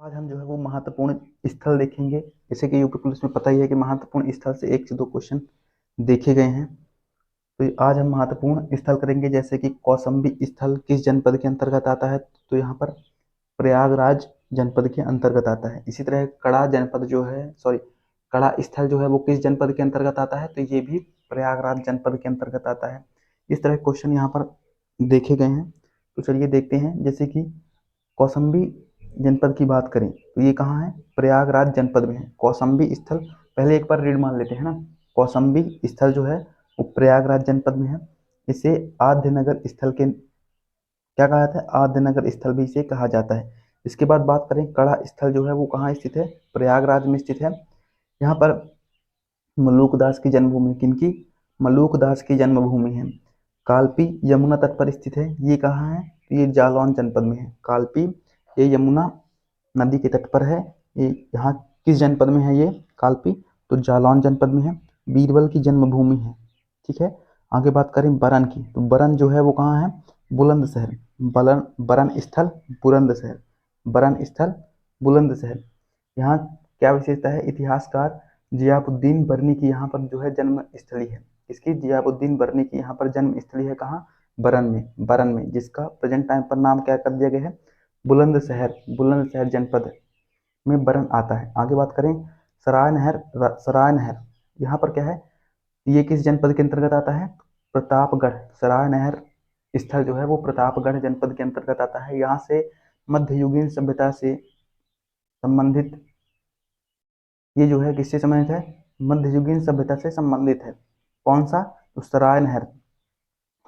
आज हम जो है वो महत्वपूर्ण स्थल देखेंगे। जैसे कि यूपी पुलिस में पता ही है कि महत्वपूर्ण स्थल से 1 से 2 क्वेश्चन देखे गए हैं। तो आज हम महत्वपूर्ण स्थल करेंगे, जैसे कि कौशाम्बी स्थल किस जनपद के अंतर्गत आता है, तो यहाँ पर प्रयागराज जनपद के अंतर्गत आता है। इसी तरह कड़ा जनपद जो है, सॉरी, कड़ा स्थल जो है वो किस जनपद के अंतर्गत आता है, तो ये भी प्रयागराज जनपद के अंतर्गत आता है। इस तरह क्वेश्चन यहाँ पर देखे गए हैं। तो चलिए देखते हैं। जैसे कि कौशाम्बी जनपद की बात करें तो ये कहाँ है, प्रयागराज जनपद में है कौशाम्बी स्थल। पहले एक बार रीड मान लेते हैं ना। कौशाम्बी स्थल जो है वो प्रयागराज जनपद में है। इसे आद्य नगर स्थल के क्या कहा जाता है, आद्य नगर स्थल भी इसे कहा जाता है। इसके बाद बात करें कड़ा स्थल जो है वो कहाँ स्थित है, प्रयागराज में स्थित है। यहाँ पर मलूकदास की जन्मभूमि, किनकी, मलूकदास की जन्मभूमि है। कालपी यमुना तट पर स्थित है। ये कहाँ है, तो ये जालौन जनपद में है। कालपी ये यमुना नदी के तट पर है। ये यहाँ किस जनपद में है, ये कालपी, तो जालौन जनपद में है। बीरबल की जन्मभूमि है। ठीक है। आगे बात करें बरन की, तो बरन जो है वो कहाँ है, बुलंदशहर। बरन बरन स्थल बुलंदशहर, बरन स्थल बुलंदशहर। यहाँ क्या विशेषता है, इतिहासकार जियाउद्दीन बरनी की यहाँ पर जो है जन्म स्थली है। इसकी जियाउद्दीन बरनी की यहाँ पर जन्म स्थली है, कहाँ, बरन में, बरन में, जिसका प्रेजेंट टाइम पर नाम क्या कर दिया गया है, बुलंदशहर, बुलंदशहर जनपद में बरन आता है। आगे बात करें सराय नहर, सराय नहर यहाँ पर क्या है, ये किस जनपद के अंतर्गत आता है, प्रतापगढ़। सराय नहर स्थल जो है वो प्रतापगढ़ जनपद के अंतर्गत आता है। यहाँ से मध्ययुगीन सभ्यता से संबंधित, ये जो है किससे संबंधित है, मध्ययुगीन सभ्यता से संबंधित है। कौन सा, तो सराय नहर।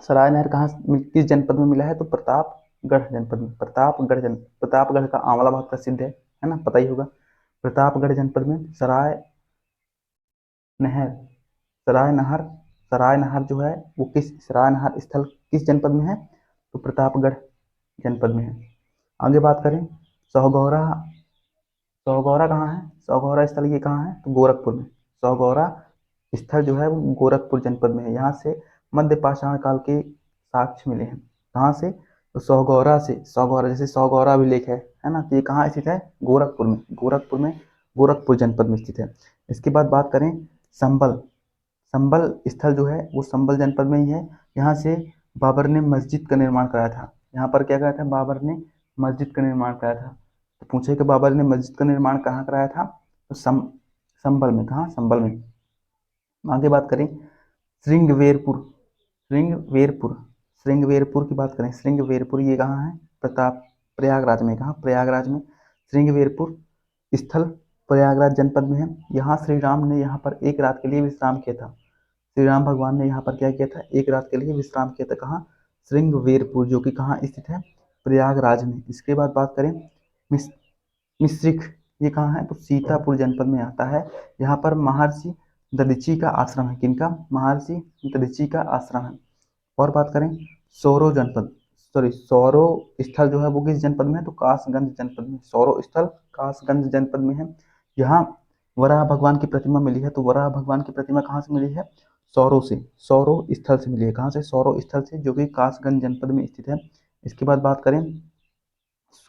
सराय नहर कहाँ, किस जनपद में मिला है, तो प्रतापगढ़ जनपद में। प्रतापगढ़ जनपद, प्रतापगढ़ का आंवला बहुत प्रसिद्ध है ना, पता ही होगा। प्रतापगढ़ जनपद में सराय नहर, सराय नहर, सराय नहर जो है वो किस, सराय नहर स्थल किस जनपद में है, तो प्रतापगढ़ जनपद में है। आगे बात करें सौगौरा, सौगौरा कहाँ है, सौगौरा स्थल ये कहाँ है, तो गोरखपुर में। सौगौरा स्थल जो है वो गोरखपुर जनपद में है। यहाँ से मध्य पाषाण काल के साक्ष्य मिले हैं। कहाँ से, तो सौगौरा से। सौगौरा जैसे सौगौरा अभिलेख है ना, तो ये कहाँ स्थित है, गोरखपुर में, गोरखपुर में, गोरखपुर जनपद में स्थित है। इसके बाद बात करें संबल, संबल स्थल जो है वो संबल जनपद में ही है। यहाँ से बाबर ने मस्जिद का निर्माण कराया था। यहाँ पर क्या कराया था, बाबर ने मस्जिद का निर्माण कराया था। तो पूछे कि बाबर ने मस्जिद का निर्माण कहाँ कराया था, तो संबल में। कहाँ, संबल में। आगे बात करें श्रृंगवेरपुर, श्रृंगवेरपुर, श्रृंगवेरपुर की बात करें, श्रृंगवेरपुर ये कहाँ है, प्रताप, प्रयागराज में। कहाँ, प्रयागराज में। श्रृंगवेरपुर स्थल प्रयागराज जनपद में है। यहाँ श्री राम ने यहाँ पर एक रात के लिए विश्राम किया था। श्री राम भगवान ने यहाँ पर क्या किया था, एक रात के लिए विश्राम किया था। कहाँ, श्रृंगवेरपुर, जो कि कहाँ स्थित है, प्रयागराज में। इसके बाद बात करें मिस मिश्रिख, ये कहाँ है, तो सीतापुर जनपद में आता है। यहाँ पर महर्षि दधीची का आश्रम है। किनका, महर्षि दधीची का आश्रम है। और बात करें सौरो जनपद, सॉरी, सौरो स्थल जो है वो किस जनपद में है, तो कासगंज जनपद में। सौरो स्थल कासगंज जनपद में है। यहाँ वराह भगवान की प्रतिमा मिली है। तो वराह भगवान की प्रतिमा कहाँ से मिली है, सौरो से, सौरो स्थल से मिली है। कहाँ से, सौरो स्थल से, जो कि कासगंज जनपद में स्थित है। इसके बाद बात करें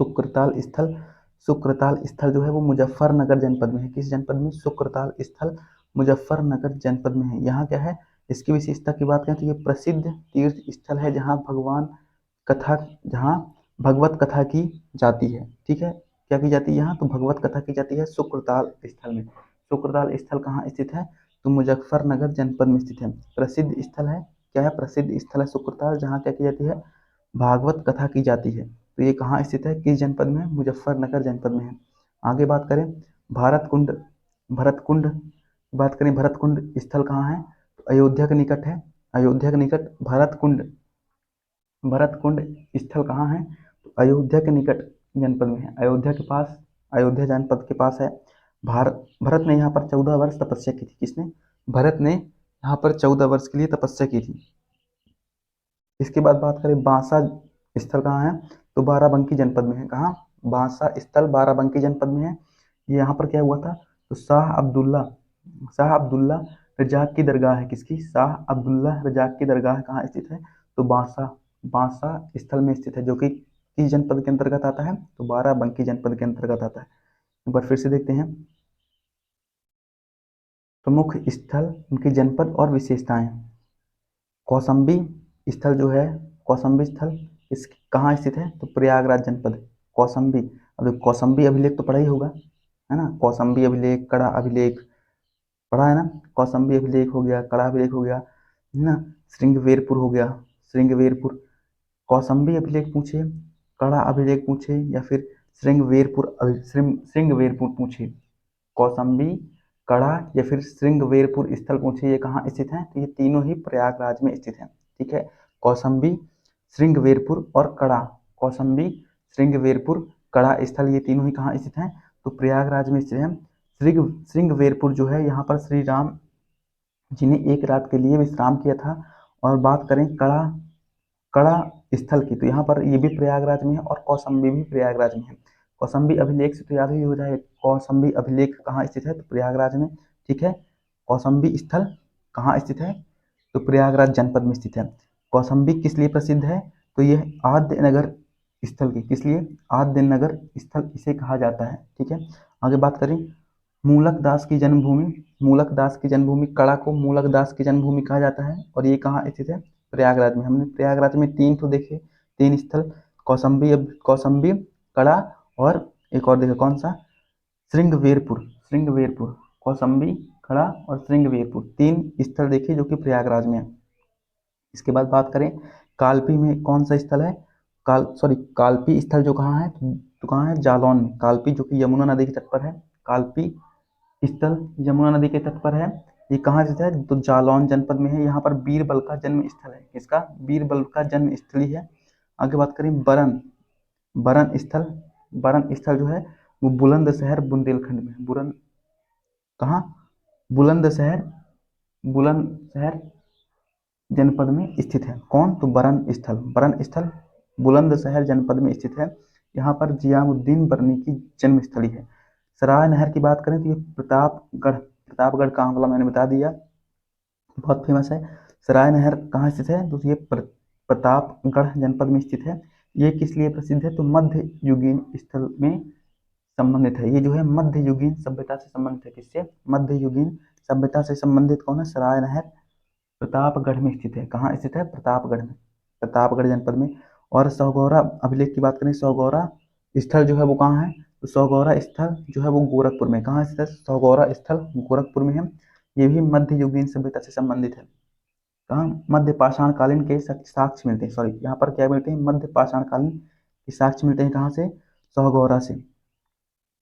सुक्रताल स्थल, सुक्रताल स्थल जो है वो मुजफ्फरनगर जनपद में है। किस जनपद में, सुक्रताल स्थल मुजफ्फरनगर जनपद में है। यहाँ क्या है, इसकी विशेषता की बात करें तो ये प्रसिद्ध तीर्थ स्थल है, जहाँ भगवान कथा, जहाँ भगवत कथा की जाती है। ठीक है, क्या की जाती है यहाँ, तो भगवत कथा की जाती है सुक्रताल स्थल में। सुक्रताल स्थल कहाँ स्थित है, तो मुजफ्फरनगर जनपद में स्थित है। प्रसिद्ध स्थल है, क्या है, प्रसिद्ध स्थल है सुक्रताल, जहाँ क्या की जाती है, भागवत कथा की जाती है। तो ये कहाँ स्थित है, किस जनपद में है, मुजफ्फरनगर जनपद में है। आगे बात करें भारत कुंड, भरत कुंड, बात करें भरत कुंड स्थल कहाँ है, तो अयोध्या के निकट है। अयोध्या के निकट भरत कुंड, भरत कुंड स्थल कहाँ है, तो अयोध्या के निकट जनपद में है। अयोध्या के पास, अयोध्या जनपद के पास है। भारत, भरत ने यहाँ पर 14 वर्ष तपस्या की थी। किसने, भरत ने यहाँ पर 14 वर्ष के लिए तपस्या की थी। इसके बाद बात करें बांसा स्थल कहाँ है, तो बाराबंकी जनपद में है। कहाँ, बांसा स्थल बाराबंकी जनपद में है। ये यहाँ पर क्या हुआ था, तो शाह अब्दुल्ला, शाह अब्दुल्ला रजाक की दरगाह है। किसकी, शाह अब्दुल्ला रजाक की दरगाह कहाँ स्थित है, तो बांसा, बांसा स्थल में स्थित है, जो कि किस जनपद के अंतर्गत आता है, तो बाराबंकी जनपद के अंतर्गत आता है। एक बार फिर से देखते हैं, प्रमुख स्थल, उनके जनपद और विशेषताएं। कौशाम्बी स्थल जो है, कौशाम्बी स्थल इस कहाँ स्थित है, तो प्रयागराज जनपद। कौशाम्बी, अब कौशाम्बी अभिलेख तो पढ़ा ही होगा, है ना, कौशाम्बी अभिलेख, कड़ा अभिलेख पढ़ा है ना। कौशाम्बी अभिलेख हो गया, कड़ा अभिलेख हो गया, है ना, श्रृंगवेरपुर हो गया, श्रृंगवेरपुर। कौशाम्बी अभिलेख पूछे, कड़ा अभिलेख पूछे, या फिर श्रृंगवेरपुर पूछे, कौशाम्बी, कड़ा या फिर श्रृंगवेरपुर स्थल पूछे, ये कहाँ स्थित हैं, तो ये तीनों ही प्रयागराज में स्थित हैं। ठीक है, कौशाम्बी, श्रृंगवेरपुर और कड़ा, कौशाम्बी, श्रृंगवेरपुर, कड़ा स्थल, ये तीनों ही कहाँ स्थित हैं, तो प्रयागराज में स्थित हैं। श्रृंगवेरपुर जो है, यहाँ पर श्री राम जी ने एक रात के लिए विश्राम किया था। और बात करें कड़ा, कड़ा स्थल की, तो यहाँ पर ये भी प्रयागराज में है और कौशाम्बी भी प्रयागराज में है। कौशाम्बी अभिलेख से तो याद ही हो जाए, कौशाम्बी अभिलेख कहाँ स्थित है, तो प्रयागराज में। ठीक है, कौशाम्बी स्थल कहाँ स्थित है, तो प्रयागराज जनपद में स्थित है। कौशाम्बी किस लिए प्रसिद्ध है, तो यह आद्य नगर स्थल की, किस लिए, आद्य नगर स्थल इसे कहा जाता है। ठीक है, आगे बात करें, मूलक दास की जन्मभूमि, मूलक दास की जन्मभूमि, कड़ा को मूलक दास की जन्मभूमि कहा जाता है, और ये कहाँ स्थित है, प्रयागराज में। हमने प्रयागराज में तीन तो देखे, तीन स्थल, कौशाम्बी, कौशाम्बी, कड़ा, और एक और देखे कौन सा, श्रृंगवेरपुर, श्रृंगवेरपुर, कौशाम्बी, कड़ा और श्रृंगवेरपुर, तीन स्थल देखे जो कि प्रयागराज में है। इसके बाद बात करें, कालपी में कौन सा स्थल है, कालपी स्थल जो कहाँ है, तो कहाँ है, जालौन में। कालपी जो कि यमुना नदी के तट पर है, कालपी स्थल यमुना नदी के तट पर है। ये कहाँ स्थित है, तो जालौन जनपद में है। यहाँ पर बीरबल का जन्म स्थल है, किसका, बीरबल का जन्म स्थली है। आगे बात करें, बरन, बरन स्थल, बरन स्थल जो है वो बुलंदशहर बुंदेलखंड में है। बुरन कहाँ, बुलंदशहर, बुलंदशहर जनपद में स्थित है। कौन, तो बरन स्थल, बरन स्थल बुलंदशहर जनपद में स्थित है। यहाँ पर जियामुद्दीन बरनी की जन्म स्थली है। सराय नहर की बात करें तो ये प्रतापगढ़, प्रतापगढ़ कहाँ वाला मैंने बता दिया, बहुत फेमस है। सराय नहर कहाँ स्थित है, तो ये प्रतापगढ़ जनपद में स्थित है। ये किस लिए प्रसिद्ध है, तो मध्य युगीन स्थल में संबंधित है। ये जो है मध्य युगीन सभ्यता से संबंधित है, किससे, मध्य युगीन सभ्यता से संबंधित कौन है, सराय नहर प्रतापगढ़ में स्थित है। कहाँ स्थित है, प्रतापगढ़ में, प्रतापगढ़ जनपद में। और सौगौरा अभिलेख की बात करें, सौगौरा स्थल जो है वो कहाँ है, तो सौगौरा स्थल जो है वो गोरखपुर में। कहाँ स्थित है, सौगौरा स्थल गोरखपुर में है। ये भी मध्य युगीन सभ्यता से संबंधित है। कहाँ, मध्य पाषाण कालीन के साक्ष्य मिलते हैं, सॉरी यहाँ पर क्या मिलते हैं, मध्य पाषाण कालीन के साक्ष्य मिलते हैं, कहाँ से, सौगौरा से।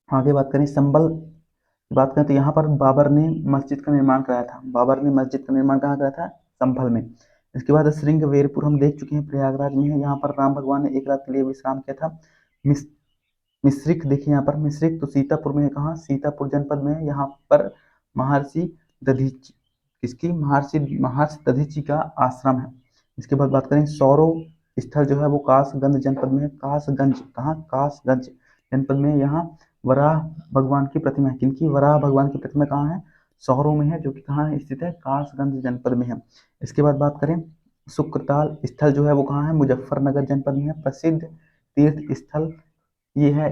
आगे बात करें, संबल की बात करें तो यहाँ पर बाबर ने मस्जिद का निर्माण कराया था। बाबर ने मस्जिद का निर्माण कहाँ कराया था, संभल में। इसके बाद श्रृंगवेरपुर हम देख चुके हैं, प्रयागराज में है। यहाँ पर राम भगवान ने एक रात के लिए विश्राम किया था। मिस मिश्रिक देखिए, यहाँ पर मिश्रिक तो सीतापुर में है। कहाँ, सीतापुर जनपद में है। यहाँ पर महर्षि दधीची, किसकी, महर्षि महर्षि दधीची का आश्रम है। इसके बाद बात करें, सौरव स्थल जो है वो कासगंज जनपद में है। कासगंज कहाँ, कासगंज जनपद में है। यहाँ वराह भगवान की प्रतिमा है, किनकी, वराह भगवान की प्रतिमा कहाँ है, सौरों में है, जो कि कहाँ स्थित है, कासगंज जनपद में है। इसके बाद बात करें, शुक्रताल स्थल जो है वो कहाँ है, मुजफ्फरनगर जनपद में है। प्रसिद्ध तीर्थ स्थल ये है,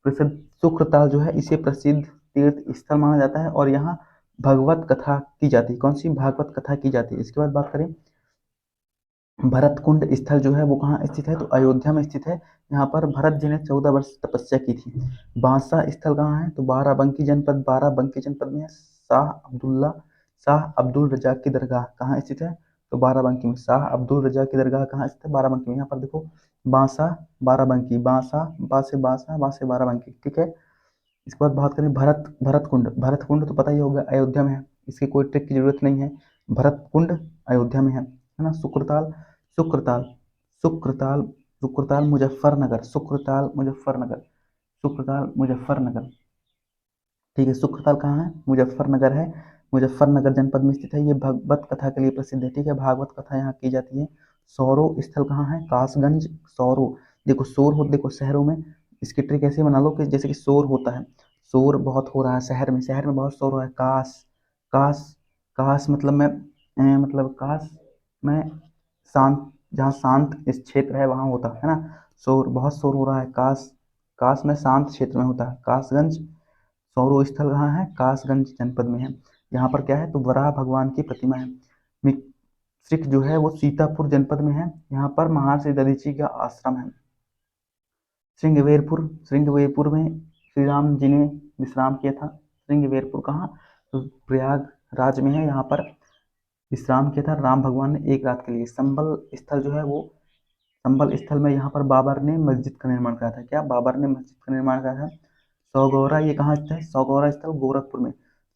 प्रसिद्ध शुक्रताल जो है इसे प्रसिद्ध तीर्थ स्थल माना जाता है, और यहाँ भगवत कथा की जाती है। कौन सी, भागवत कथा की जाती है। इसके बाद बात करें, भरत कुंड स्थल जो है वो कहाँ स्थित है, तो अयोध्या में स्थित है। यहाँ पर भरत जी ने 14 वर्ष तपस्या की थी। बांसा स्थल कहाँ है, तो बाराबंकी जनपद, बाराबंकी जनपद में है। शाह अब्दुल रजा की दरगाह कहाँ स्थित है, तो बाराबंकी में। शाह अब्दुल रजा की दरगाह कहाँ स्थित है, बाराबंकी में। यहाँ पर देखो, बांसा बाराबंकी, बांसा बासे बांसा बासे बाराबंकी। ठीक है, इसके बाद बात करें, भरत कुंड, भरत कुंड तो पता ही होगा अयोध्या में है, इसकी कोई ट्रिक की जरूरत नहीं है। भरत कुंड अयोध्या में है ना। शुक्रताल, शुक्रताल, शुक्रताल, शुक्रताल मुजफ्फरनगर, शुक्रताल मुजफ्फरनगर, शुक्रताल मुजफ्फरनगर। ठीक है, शुक्रताल कहाँ है, मुजफ्फरनगर है। मुजफ्फरनगर जनपद में स्थित है। ये भागवत कथा के लिए प्रसिद्ध है। ठीक है, भागवत कथा यहाँ की जाती है। सौरो स्थल कहाँ है, कासगंज, सौरो। देखो शोर हो, देखो शहरों में इसकी ट्रिक ऐसे बना लो कि जैसे कि शोर होता है, शोर बहुत हो रहा है शहर में, शहर में बहुत शोर हो रहा है। काश, काश, काश मतलब मैं मतलब काश मैं शांत, जहाँ शांत इस क्षेत्र है वहाँ होता है ना, शोर, बहुत शोर हो रहा है, काश, काश में शांत क्षेत्र में होता है। कासगंज सौरो स्थल कहाँ है? कासगंज जनपद में है। यहाँ पर क्या है? तो वराह भगवान की प्रतिमा है। मिश्रिक जो है वो सीतापुर जनपद में है। यहाँ पर महर्षि दधीचि का आश्रम है। श्रृंगवेरपुर में श्री राम जी ने विश्राम किया था। श्रृंगवेरपुर कहाँ? तो प्रयागराज में है। यहाँ पर विश्राम किया था राम भगवान ने एक रात के लिए। संबल स्थल जो है वो, संबल स्थल में यहाँ पर बाबर ने मस्जिद का निर्माण करा था। क्या? बाबर ने मस्जिद का निर्माण करा था। सौगौरा ये कहाँ स्थित है? सौगौरा स्थल गोरखपुर में।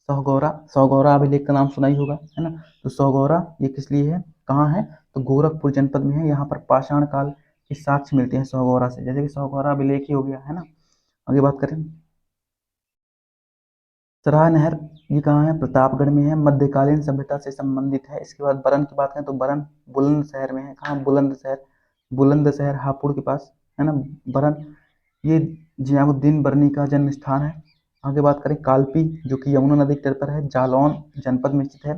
सौगौरा, सौगौरा अभिलेख का नाम सुना ही होगा, है ना। तो सौगौरा ये किस लिए है, कहाँ है? तो गोरखपुर जनपद में है। यहाँ पर पाषाण काल के साक्ष्य मिलते हैं सौगौरा से, जैसे कि सौगौरा अभिलेख ही हो गया, है ना। आगे बात करें, सराय नहर ये कहाँ है? प्रतापगढ़ में है। मध्यकालीन सभ्यता से संबंधित है। इसके बाद बरन की बात करें तो बरन बुलंदशहर में है। कहाँ? बुलंदशहर, बुलंदशहर हापुड़ के पास, है ना बरन। ये जियामुद्दीन बरनी का जन्म स्थान है। आगे बात करें कालपी, जो कि यमुना नदी के तट पर है, जालौन जनपद में स्थित है।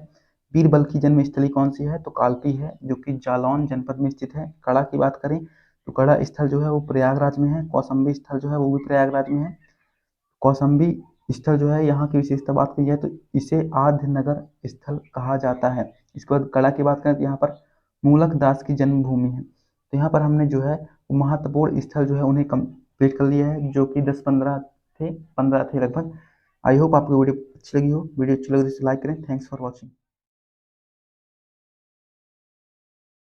बीरबल की जन्म स्थली कौन सी है? तो कालपी है, जो कि जालौन जनपद में स्थित है। कड़ा की बात करें तो कड़ा स्थल जो है वो प्रयागराज में है। कौशाम्बी स्थल जो है वो भी प्रयागराज में है। कौशाम्बी स्थल जो है, यहाँ की विशेषता बात की जाए तो इसे आद्य नगर स्थल कहा जाता है। इसके बाद कड़ा की बात करें तो यहाँ पर मूलक दास की जन्मभूमि है। तो यहाँ पर हमने जो है वो महत्वपूर्ण स्थल जो है उन्हें कंप्लीट कर लिया है, जो कि 10-15 थे, 15 थे लगभग। आई होप आपको वीडियो अच्छी लगी हो। वीडियो अच्छी लगी तो लाइक करें। Thanks for watching.